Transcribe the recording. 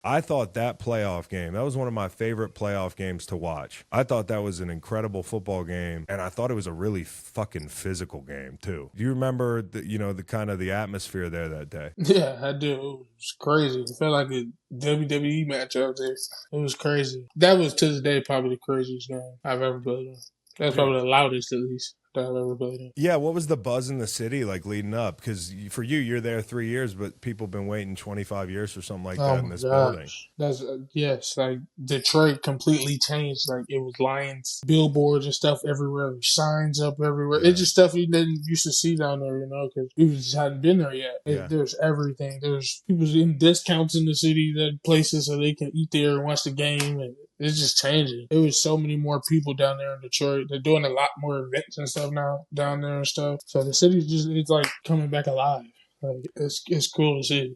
I thought that playoff game, that was one of my favorite playoff games to watch. I thought that was an incredible football game, and I thought it was a really fucking physical game too. Do you remember the kind of the atmosphere there that day? Yeah, I do. It was crazy. It felt like a WWE match out there. It was crazy. That was to this day probably the craziest game I've ever played in. That's Okay. probably the loudest, at least, that I've ever played in. Yeah, what was the buzz in the city like leading up? Because for you, you're there 3 years, but people have been waiting 25 years for something like Oh that in my this building. gosh, that's yes. Like Detroit completely changed. Like it was lions, billboards and stuff everywhere, signs up everywhere. It's Yeah, just stuff you didn't used to see down there, because we just hadn't been there yet. yeah. There's everything. There's people in discounts in the city, that places so they can eat there and watch the game, and it's just changing. There was so many more people down there in Detroit. They're doing a lot more events and stuff now down there and stuff. So the city's just it's like coming back alive. Like it's cool to see.